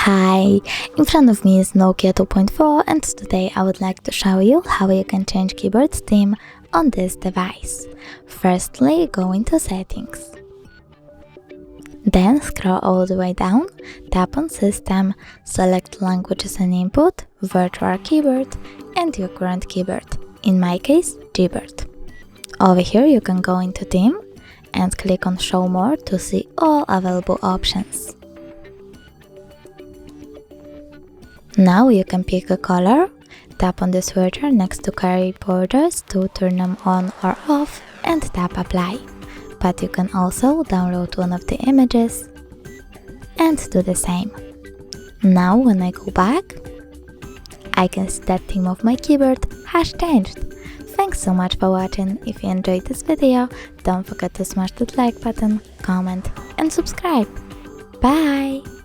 Hi, in front of me is NOKIA 2.4 and today I would like to show you how you can change keyboard theme on this device. Firstly, go into settings. Then scroll all the way down, tap on system, select languages and input, virtual keyboard and your current keyboard, in my case Gboard. Over here you can go into theme and click on show more to see all available options. Now you can pick a color, tap on the switcher next to carry borders to turn them on or off and tap apply. But you can also download one of the images and do the same. Now when I go back, I can see that theme of my keyboard has changed. Thanks so much for watching. If you enjoyed this video, don't forget to smash that like button, comment and subscribe. Bye!